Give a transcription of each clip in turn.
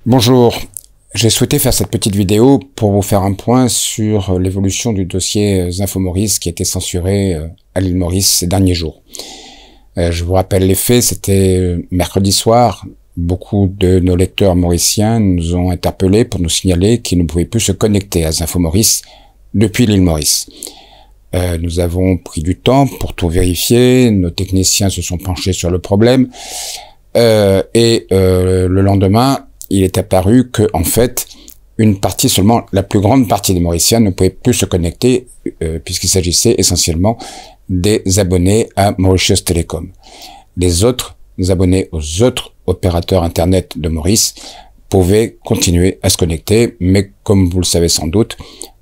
Bonjour, j'ai souhaité faire cette petite vidéo pour vous faire un point sur l'évolution du dossier Zinfo Maurice qui a été censuré à l'île Maurice ces derniers jours. Je vous rappelle les faits, c'était mercredi soir. Beaucoup de nos lecteurs mauriciens nous ont interpellés pour nous signaler qu'ils ne pouvaient plus se connecter à Zinfo Maurice depuis l'île Maurice. Nous avons pris du temps pour tout vérifier, nos techniciens se sont penchés sur le problème et le lendemain, il est apparu que, en fait, une partie seulement, la plus grande partie des Mauriciens ne pouvaient plus se connecter puisqu'il s'agissait essentiellement des abonnés à Mauritius Telecom. Les autres abonnés aux autres opérateurs Internet de Maurice pouvaient continuer à se connecter, mais comme vous le savez sans doute,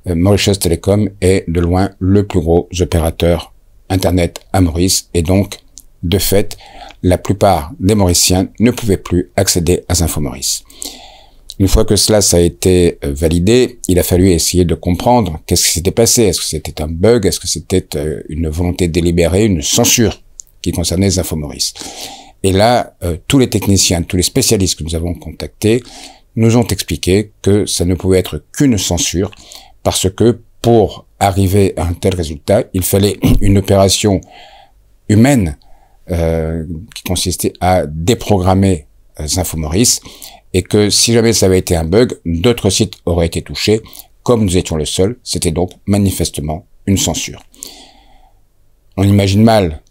Mauritius Telecom est de loin le plus gros opérateur Internet à Maurice et donc, de fait, la plupart des Mauriciens ne pouvaient plus accéder à Zinfo Maurice. Une fois que cela ça a été validé, il a fallu essayer de comprendre qu'est-ce qui s'était passé. Est-ce que c'était un bug? Est-ce que c'était une volonté délibérée, une censure qui concernait Zinfo Maurice? Et là, tous les techniciens, tous les spécialistes que nous avons contactés nous ont expliqué que ça ne pouvait être qu'une censure parce que pour arriver à un tel résultat, il fallait une opération humaine qui consistait à déprogrammer Zinfo Maurice et que si jamais ça avait été un bug, d'autres sites auraient été touchés. Comme nous étions le seul, c'était donc manifestement une censure. On imagine mal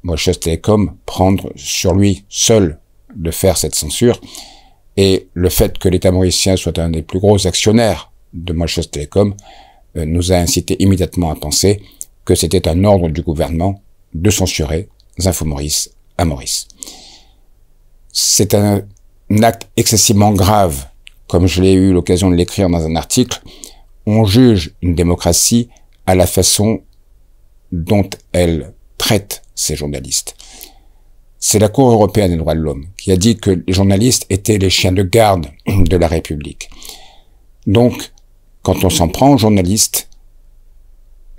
Mauritius Telecom prendre sur lui seul de faire cette censure et le fait que l'État mauricien soit un des plus gros actionnaires de Mauritius Telecom nous a incité immédiatement à penser que c'était un ordre du gouvernement de censurer Zinfo Maurice à Maurice. C'est un acte excessivement grave, comme je l'ai eu l'occasion de l'écrire dans un article. On juge une démocratie à la façon dont elle traite ses journalistes. C'est la Cour européenne des droits de l'homme qui a dit que les journalistes étaient les chiens de garde de la République. Donc, quand on s'en prend aux journalistes,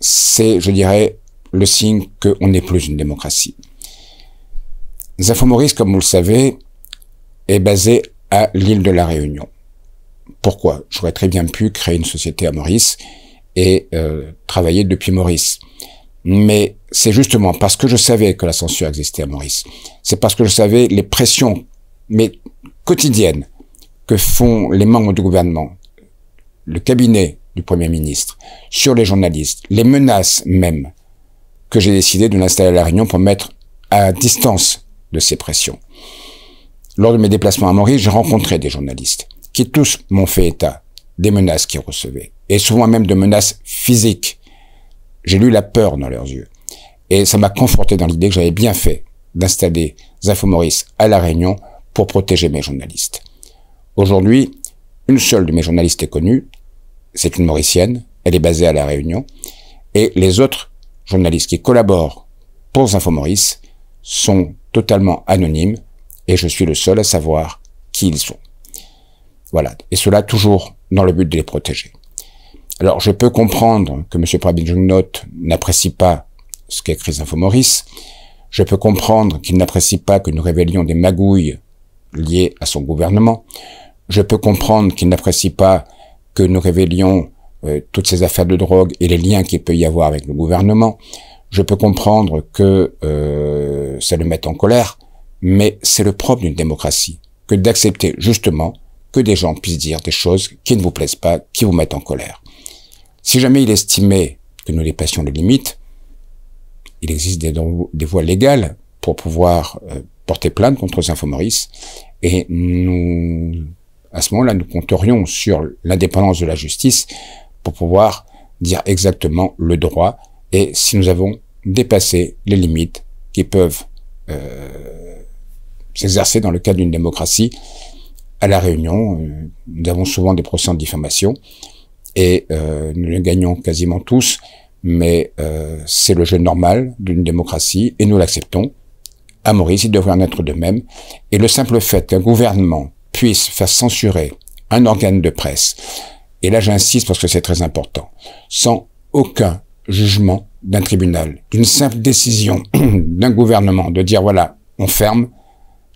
c'est, je dirais, le signe qu'on n'est plus une démocratie. Zinfo Maurice, comme vous le savez, est basé à l'île de la Réunion. Pourquoi? J'aurais très bien pu créer une société à Maurice et travailler depuis Maurice. Mais c'est justement parce que je savais que la censure existait à Maurice. C'est parce que je savais les pressions, mais quotidiennes, que font les membres du gouvernement, le cabinet du Premier ministre, sur les journalistes, les menaces même, que j'ai décidé de l'installer à La Réunion pour mettre à distance de ces pressions. Lors de mes déplacements à Maurice, j'ai rencontré des journalistes qui tous m'ont fait état des menaces qu'ils recevaient, et souvent même de menaces physiques. J'ai lu la peur dans leurs yeux, et ça m'a conforté dans l'idée que j'avais bien fait d'installer Zinfo Maurice à La Réunion pour protéger mes journalistes. Aujourd'hui, une seule de mes journalistes est connue, c'est une Mauricienne, elle est basée à La Réunion, et les autres journalistes qui collaborent pour Zinfo Maurice sont totalement anonymes et je suis le seul à savoir qui ils sont. Voilà. Et cela toujours dans le but de les protéger. Alors, je peux comprendre que M. Prabin Jungnauth n'apprécie pas ce qu'écrit Zinfo Maurice. Je peux comprendre qu'il n'apprécie pas que nous révélions des magouilles liées à son gouvernement. Je peux comprendre qu'il n'apprécie pas que nous révélions toutes ces affaires de drogue et les liens qu'il peut y avoir avec le gouvernement. Je peux comprendre que ça le mette en colère, mais c'est le propre d'une démocratie que d'accepter justement que des gens puissent dire des choses qui ne vous plaisent pas, qui vous mettent en colère. Si jamais il estimait que nous dépassions les limites, il existe des voies légales pour pouvoir porter plainte contre Zinfo Maurice et nous, à ce moment-là, nous compterions sur l'indépendance de la justice pour pouvoir dire exactement le droit et si nous avons dépassé les limites qui peuvent s'exercer dans le cadre d'une démocratie. À La Réunion, nous avons souvent des procès en diffamation et nous les gagnons quasiment tous, mais c'est le jeu normal d'une démocratie et nous l'acceptons. À Maurice, il devrait en être de même. Et le simple fait qu'un gouvernement puisse faire censurer un organe de presse, et là j'insiste parce que c'est très important, sans aucun jugement d'un tribunal, d'une simple décision d'un gouvernement de dire voilà, on ferme,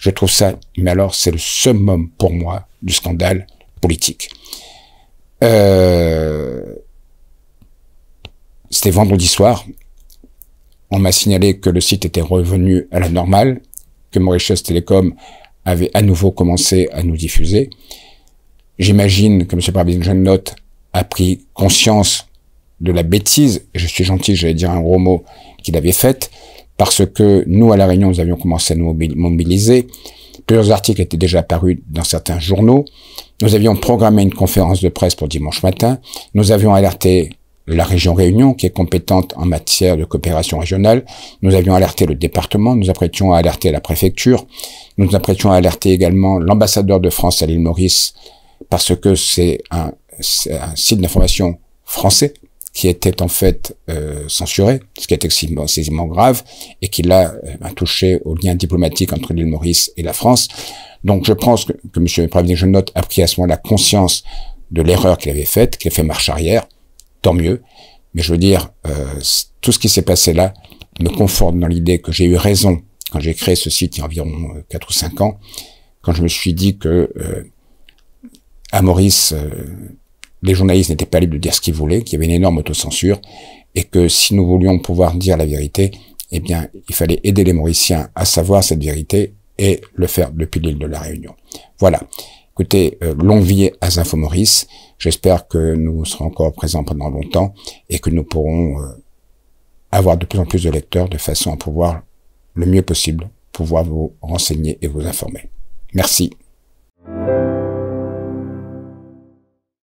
Je trouve ça, mais alors c'est le summum pour moi du scandale politique. C'était vendredi soir. On m'a signalé que le site était revenu à la normale, que Mauritius Telecom avait à nouveau commencé à nous diffuser. J'imagine que M. Pravin-Gennot a pris conscience de la bêtise, et je suis gentil, j'allais dire un gros mot, qu'il avait faite, parce que nous, à La Réunion, nous avions commencé à nous mobiliser. Plusieurs articles étaient déjà apparus dans certains journaux. Nous avions programmé une conférence de presse pour dimanche matin. Nous avions alerté la région Réunion, qui est compétente en matière de coopération régionale. Nous avions alerté le département, nous apprêtions à alerter la préfecture. Nous apprêtions à alerter également l'ambassadeur de France à l'île Maurice, parce que c'est un site d'information français qui était en fait censuré, ce qui est excessivement grave, et qui l'a touché aux liens diplomatiques entre l'île Maurice et la France. Donc je pense que M. Pravin-Gennot a pris à ce moment-là conscience de l'erreur qu'il avait faite, qu'il a fait marche arrière, tant mieux. Mais je veux dire, tout ce qui s'est passé là me conforte dans l'idée que j'ai eu raison quand j'ai créé ce site il y a environ 4 ou 5 ans, quand je me suis dit que à Maurice, les journalistes n'étaient pas libres de dire ce qu'ils voulaient, qu'il y avait une énorme autocensure, et que si nous voulions pouvoir dire la vérité, eh bien, il fallait aider les Mauriciens à savoir cette vérité et le faire depuis l'île de la Réunion. Voilà. Écoutez, longue vie à Info Maurice. J'espère que nous serons encore présents pendant longtemps et que nous pourrons avoir de plus en plus de lecteurs de façon à pouvoir, le mieux possible, pouvoir vous renseigner et vous informer. Merci.